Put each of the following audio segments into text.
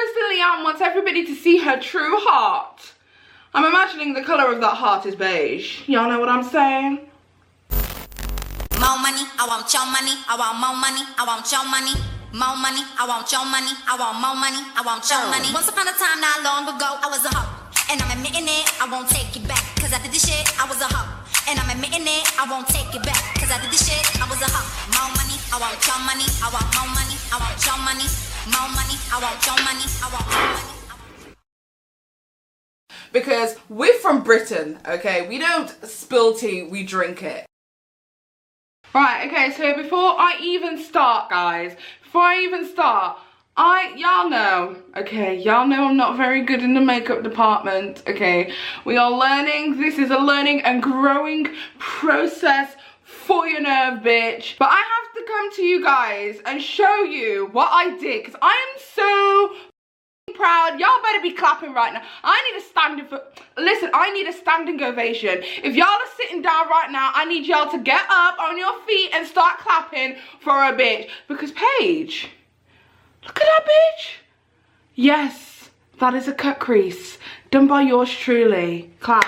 Kristen Leanne wants everybody to see her true heart. I'm imagining the colour of that heart is beige. Y'all know what I'm saying? More money, I want your money. I want more money, I want your money. More money, I want your money. I want more money, I want your money. Once upon a time, not long ago, I was a hoe. And I'm admitting it, I won't take it back. Cause after this shit, I was a hoe. And I'm admitting it, I won't take it back. Cause after this shit, I was a hoe. More money, I want your money. I want more money, I want your money. More money, I want your money. I want more money. Because we're from Britain, okay? We don't spill tea, we drink it. Right, okay, so before I even start, guys, y'all know, okay, y'all know I'm not very good in the makeup department, okay? We are learning, this is a learning and growing process for your nerve, bitch. But I have to come to you guys and show you what I did, because I am so proud. Y'all better be clapping right now. I need a standing ovation. If y'all are sitting down right now, I need y'all to get up on your feet and start clapping for a bitch. Because Paige, look at that bitch. Yes, that is a cut crease done by yours truly. Clap.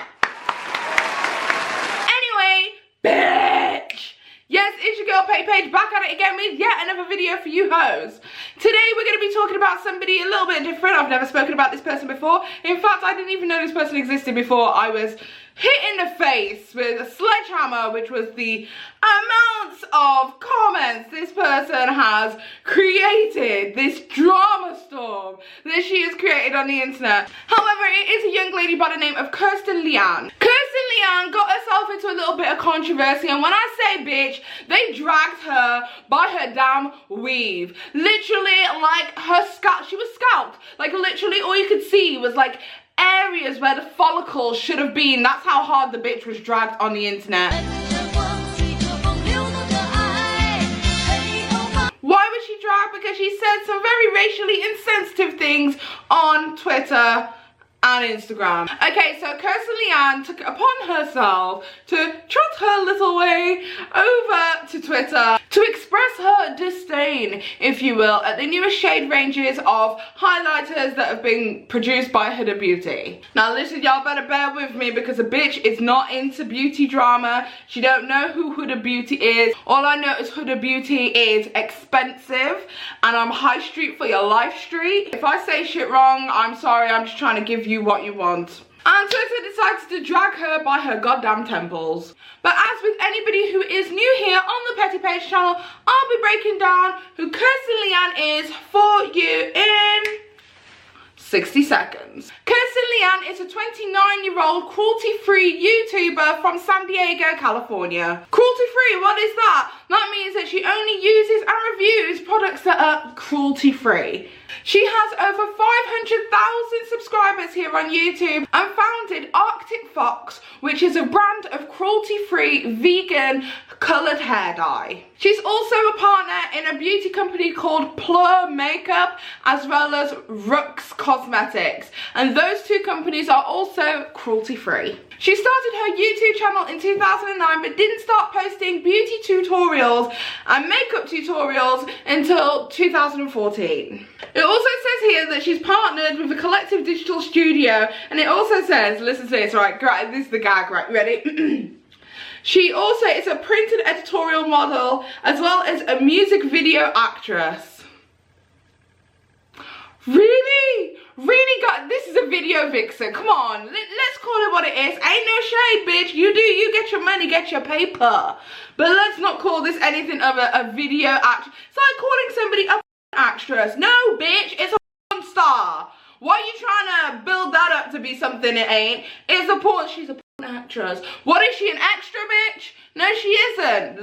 Anyway, bitch. Yes, it's your girl Paige back at it again with yet another video for you hoes. Today we're going to be talking about somebody a little bit different. I've never spoken about this person before. In fact, I didn't even know this person existed before I was hit in the face with a sledgehammer, which was the amounts of comments this person has created, this drama storm that she has created on the internet. However, it is a young lady by the name of Kristen Leanne. Kristen Leanne got herself into a little bit of controversy, and when I say bitch, they dragged her by her damn weave. Literally, like her scalp, she was scalped. Like literally all you could see was like areas where the follicles should have been. That's how hard the bitch was dragged on the internet. Why was she dragged? Because she said some very racially insensitive things on Twitter and Instagram. Okay, so Kristen Leanne took it upon herself to trot her little way over to Twitter to express her disdain, if you will, at the newest shade ranges of highlighters that have been produced by Huda Beauty. Now listen, y'all better bear with me because a bitch is not into beauty drama. She don't know who Huda Beauty is. All I know is Huda Beauty is expensive and I'm high street for your life street. If I say shit wrong, I'm sorry, I'm just trying to give you what you want. And Twitter decided to drag her by her goddamn temples. But as with anybody who is new here on the Petty Paige channel, I'll be breaking down who Kristen Leanne is for you in 60 seconds. Kristen Leanne is a 29-year-old cruelty-free YouTuber from San Diego, California. Cruelty-free, what is that? That means that she only uses and reviews products that are cruelty-free. She has over 500,000 subscribers here on YouTube and founded Arctic Fox, which is a brand of cruelty-free vegan coloured hair dye. She's also a partner in a beauty company called Plur Makeup as well as Rux Cosmetics, and those two companies are also cruelty-free. She started her YouTube channel in 2009 but didn't start posting beauty tutorials and makeup tutorials until 2014. It also says here that she's partnered with a collective digital studio, and it also says, listen to this, right, this is the gag, right, ready? She also is a printed editorial model as well as a music video actress. Really? Really, God, this is a video vixen. Come on, let's call it what it is. Ain't no shade, bitch. You get your money, get your paper. But let's not call this anything other a video actress. It's like calling somebody a actress. No, bitch, it's a porn star. Why are you trying to build that up to be something it ain't? It's a porn, she's a porn actress. What is she, an extra, bitch? No, she isn't.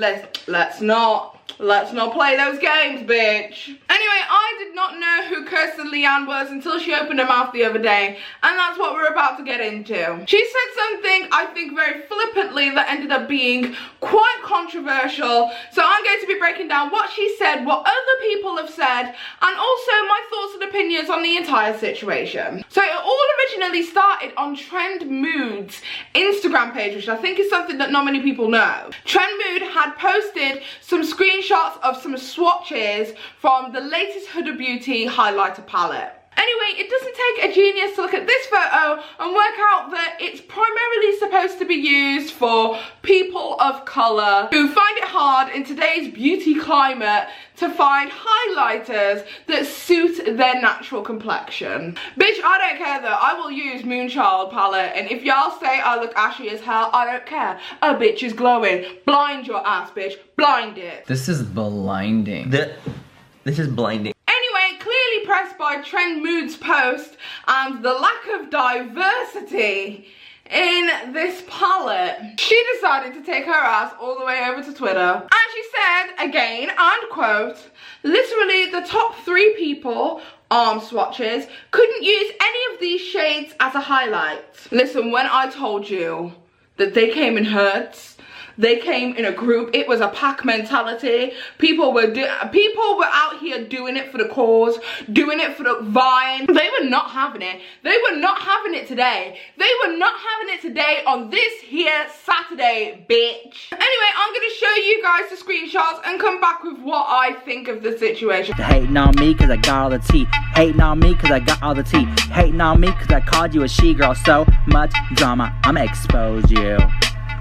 Let's not play those games, bitch. Anyway, I did not know who Kristen Leanne was until she opened her mouth the other day, and that's what we're about to get into. She said something, I think very flippantly, that ended up being quite controversial, so I'm going to be breaking down what she said, what other people have said, and also my thoughts and opinions on the entire situation. So it all originally started on Trend Mood's Instagram page, which I think is something that not many people know. Trend Mood had posted some screenshots of some swatches from the latest Huda Beauty highlighter palette. Anyway, it doesn't take a genius to look at this photo and work out that it's primarily supposed to be used for people of colour who find it hard in today's beauty climate to find highlighters that suit their natural complexion. Bitch, I don't care though. I will use Moonchild palette, and if y'all say I look ashy as hell, I don't care. A bitch is glowing. Blind your ass, bitch. Blind it. This is blinding. This is blinding. Anyway, clearly pressed by Trend Mood's post and the lack of diversity in this palette, she decided to take her ass all the way over to Twitter. And she said, again, and quote, literally the top 3 people, arm swatches, couldn't use any of these shades as a highlight. Listen, when I told you that they came in herds, they came in a group, it was a pack mentality. People were out here doing it for the cause, doing it for the vine. They were not having it. They were not having it today. They were not having it today on this here Saturday, bitch. Anyway, I'm gonna show you guys the screenshots and come back with what I think of the situation. Hating on me cause I got all the tea. Hating on me cause I got all the tea. Hating on me cause I called you a she-girl. So much drama, I'ma expose you.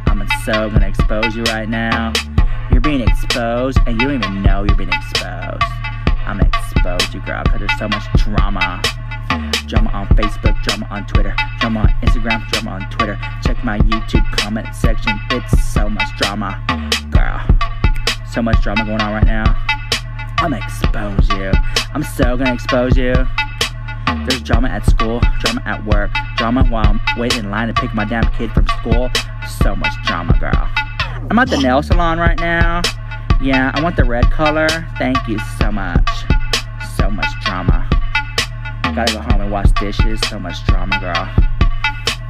I'm so gonna expose you right now. You're being exposed and you don't even know you're being exposed. I'm gonna expose you, girl, cause there's so much drama. Drama on Facebook, drama on Twitter, drama on Instagram, drama on Twitter. Check my YouTube comment section, it's so much drama. Girl, so much drama going on right now. I'm gonna expose you. I'm so gonna expose you. There's drama at school, drama at work, drama while I'm waiting in line to pick my damn kid from school. So much drama, girl. I'm at the nail salon right now. Yeah, I want the red color. Thank you so much. So much drama. Gotta go home and wash dishes. So much drama, girl.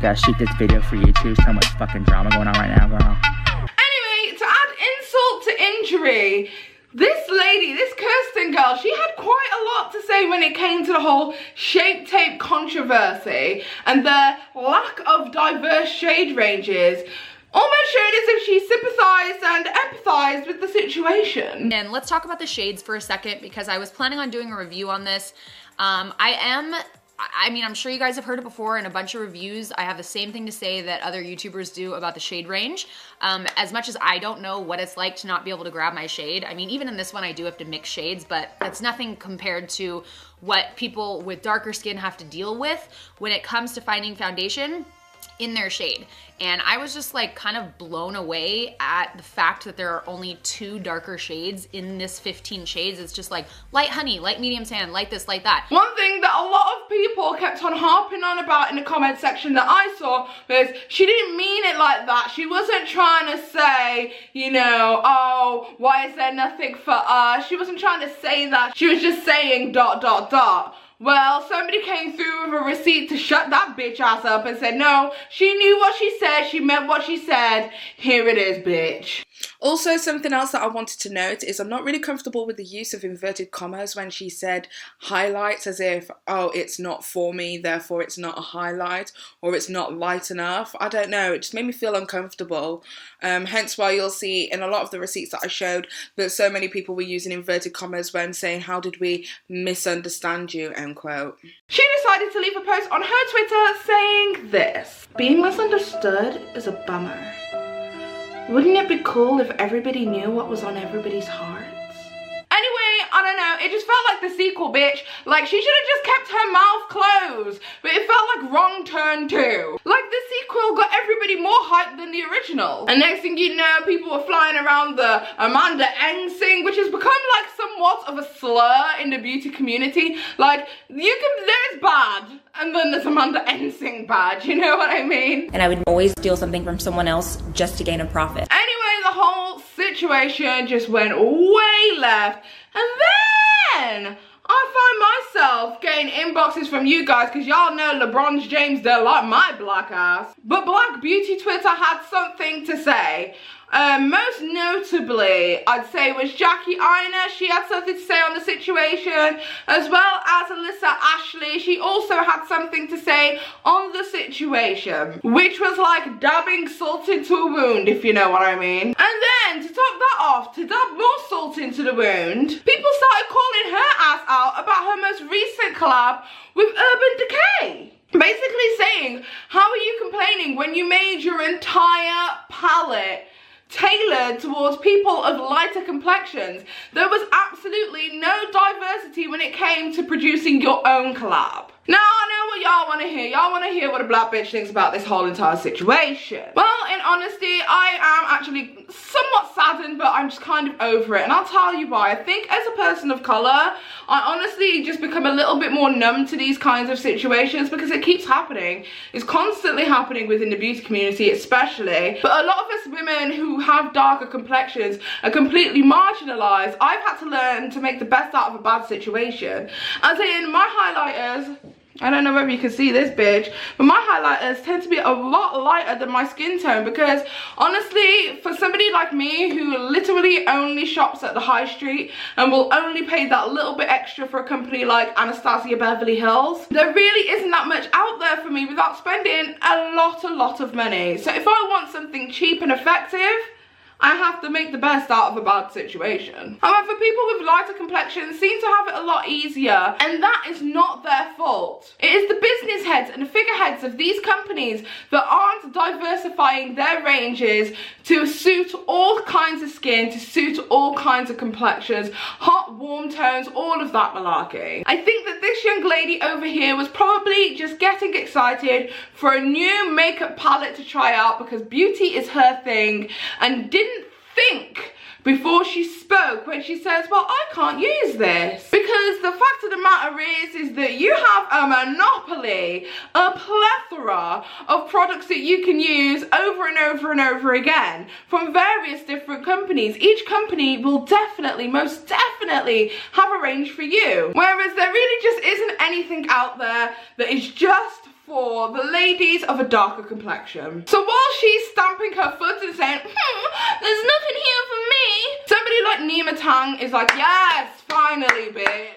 Gotta shoot this video for YouTube. So much fucking drama going on right now, girl. Anyway, to add insult to injury, this lady, this Kristen girl, she had quite a lot to say when it came to the whole shape tape controversy and the lack of diverse shade ranges. Almost showed as if she sympathized and empathized with the situation. And let's talk about the shades for a second, because I was planning on doing a review on this. I mean, I'm sure you guys have heard it before in a bunch of reviews. I have the same thing to say that other YouTubers do about the shade range. As much as I don't know what it's like to not be able to grab my shade. I mean, even in this one, I do have to mix shades, but that's nothing compared to what people with darker skin have to deal with when it comes to finding foundation in their shade. And I was just like kind of blown away at the fact that there are only 2 darker shades in this 15 shades. It's just like light honey, light medium tan, light this, light that. One thing that a lot of people kept on harping on about in the comment section that I saw was she didn't mean it like that. She wasn't trying to say, you know, oh, why is there nothing for us? She wasn't trying to say that. She was just saying ... Well, somebody came through with a receipt to shut that bitch ass up and said, no, she knew what she said, she meant what she said, here it is, bitch. Also, something else that I wanted to note is I'm not really comfortable with the use of inverted commas when she said highlights, as if, oh, it's not for me, therefore it's not a highlight, or it's not light enough. I don't know, it just made me feel uncomfortable. Hence why you'll see in a lot of the receipts that I showed that so many people were using inverted commas when saying, how did we misunderstand you, end quote. She decided to leave a post on her Twitter saying this: being misunderstood is a bummer. Wouldn't it be cool if everybody knew what was on everybody's hearts? Anyway, I don't know, it just felt like the sequel, bitch. Like, she should have just kept her mouth closed, but it felt like Wrong Turn 2. Like, the sequel got everybody more hyped than the original. And next thing you know, people were flying around the Amanda Ensing, which has become like somewhat of a slur in the beauty community. Like, there's bad, and then there's Amanda Ensing bad, you know what I mean? And I would always steal something from someone else just to gain a profit. Anyway, the whole situation just went way left, and then I find myself getting inboxes from you guys because y'all know LeBron James don't like my black ass. But Black Beauty Twitter had something to say. Most notably, I'd say, was Jackie Ina. She had something to say on the situation, as well as Alyssa Ashley. She also had something to say on the situation, which was like dabbing salt into a wound, if you know what I mean. And then, to top that off, to dab more salt into the wound, people started calling her ass out about her most recent collab with Urban Decay. Basically saying, how are you complaining when you made your entire palette tailored towards people of lighter complexions? There was absolutely no diversity when it came to producing your own collab. Now, I know what y'all want to hear. Y'all want to hear what a black bitch thinks about this whole entire situation. Well, in honesty, I am actually somewhat saddened, but I'm just kind of over it. And I'll tell you why. I think as a person of colour, I honestly just become a little bit more numb to these kinds of situations because it keeps happening. It's constantly happening within the beauty community, especially. But a lot of us women who have darker complexions are completely marginalised. I've had to learn to make the best out of a bad situation. As in, my highlighters, I don't know whether you can see this, bitch, but my highlighters tend to be a lot lighter than my skin tone because honestly, for somebody like me who literally only shops at the high street and will only pay that little bit extra for a company like Anastasia Beverly Hills, there really isn't that much out there for me without spending a lot of money. So if I want something cheap and effective, I have to make the best out of a bad situation. However, people with lighter complexions seem to have it a lot easier, and that is not their fault. It is the business heads and the figureheads of these companies that aren't diversifying their ranges to suit all kinds of skin, to suit all kinds of complexions, hot, warm tones, all of that malarkey. I think that this young lady over here was probably just getting excited for a new makeup palette to try out because beauty is her thing, and didn't think before she spoke when she says, well, I can't use this. Because the fact of the matter is that you have a monopoly, a plethora of products that you can use over and over again from various different companies. Each company will definitely, most definitely have a range for you. Whereas there really just isn't anything out there that is just for the ladies of a darker complexion. So while she's stamping her foot and saying, there's nothing here for me, somebody like Nima Tang is like, yes, finally, bitch.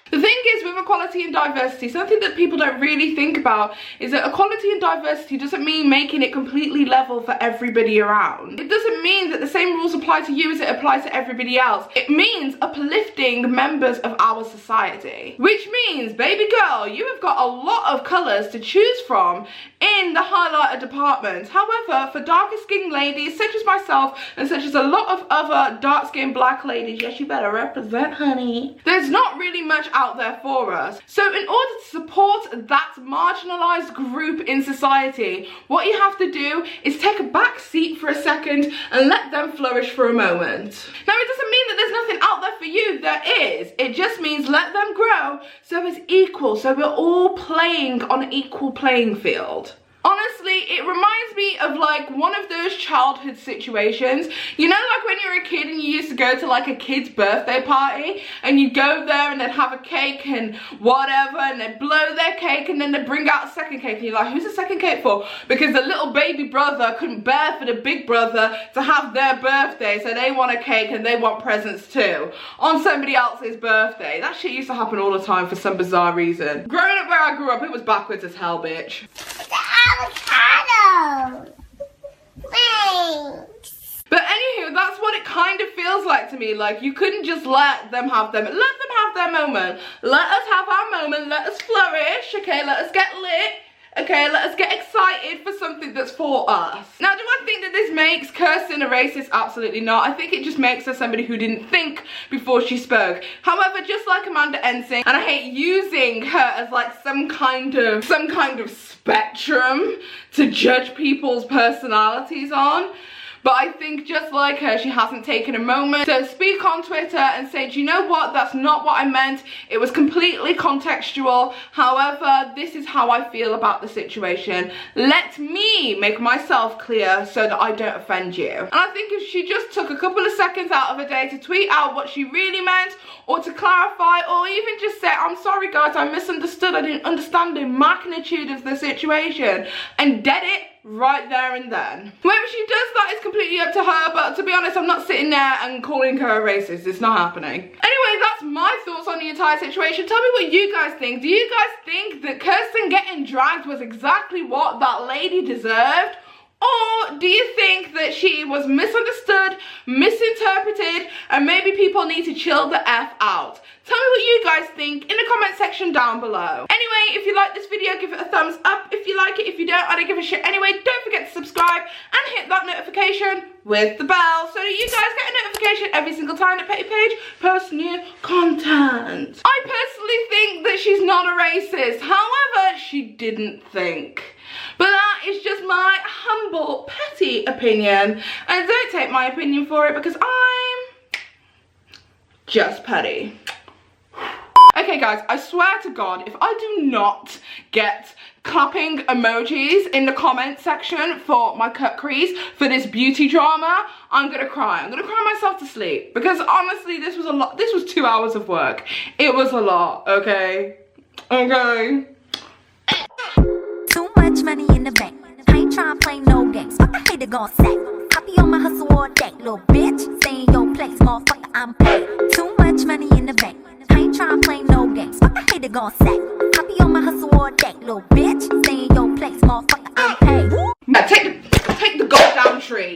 The thing is, with equality and diversity, something that people don't really think about is that equality and diversity doesn't mean making it completely level for everybody around. It doesn't mean that the same rules apply to you as it applies to everybody else. It means uplifting members of our society. Which means, baby girl, you have got a lot of colours to choose from in the highlighter department. However, for darker skinned ladies, such as myself, and such as a lot of other dark skinned black ladies, yes, you better represent, honey, there's not really much out there for us. So in order to support that marginalized group in society, what you have to do is take a back seat for a second and let them flourish for a moment. Now, it doesn't mean that there's nothing out there for you. There is. It just means let them grow so it's equal, so we're all playing on an equal playing field. Honestly, it reminds me of like one of those childhood situations. You know, like when you were a kid and you used to go to like a kid's birthday party and you go there and they'd have a cake and whatever and they'd blow their cake and then they'd bring out a second cake and you're like, who's the second cake for? Because the little baby brother couldn't bear for the big brother to have their birthday, so they want a cake and they want presents too on somebody else's birthday. That shit used to happen all the time for some bizarre reason. Growing up where I grew up, it was backwards as hell, bitch. Avocado. Thanks. But anywho, that's what it kind of feels like to me. Like, you couldn't just let them have them. Let them have their moment. Let us have our moment. Let us flourish. Okay, let us get lit. Okay, let us get excited for something that's for us. Now, do I think that this makes Kirsten a racist? Absolutely not. I think it just makes her somebody who didn't think before she spoke. However, just like Amanda Ensing, and I hate using her as like some kind of spectrum to judge people's personalities on, but I think just like her, she hasn't taken a moment to speak on Twitter and say, do you know what? That's not what I meant. It was completely contextual. However, this is how I feel about the situation. Let me make myself clear so that I don't offend you. And I think if she just took a couple of seconds out of her day to tweet out what she really meant, or to clarify, or even just say, I'm sorry guys, I misunderstood. I didn't understand the magnitude of the situation, and dead it right there and then. Whether she does that is completely up to her, but to be honest, I'm not sitting there and calling her a racist. It's not happening. Anyway, that's my thoughts on the entire situation. Tell me what you guys think. Do you guys think that Kirsten getting dragged was exactly what that lady deserved? Or do you think that she was misunderstood, misinterpreted, and maybe people need to chill the F out? Tell me what you guys think in the comment section down below. Anyway, if you like this video, give it a thumbs up. If you like it, if you don't, I don't give a shit anyway. Don't forget to subscribe and hit that notification with the bell so that you guys get a notification every single time that Paige posts new content. I personally think that she's not a racist. However, she didn't think. But that is just my humble, petty opinion. And don't take my opinion for it because I'm just petty. Okay guys, I swear to God, if I do not get clapping emojis in the comment section for my cut crease for this beauty drama, I'm gonna cry. I'm gonna cry myself to sleep because honestly, this was a lot. This was 2 hours of work. It was a lot, okay? Okay. Too much money in the bank. I ain't tryna play no games. Fuck, I hate to go sack. I be on my hustle all day, little bitch. Stay in your place, motherfucker, I'm paid. Too much money in the bank. I ain't tryna play no games. Fuck, I hate to go sack. I be on my hustle all day, little bitch. Stay in your place, motherfucker, I'm paid. Now take the gold down tree.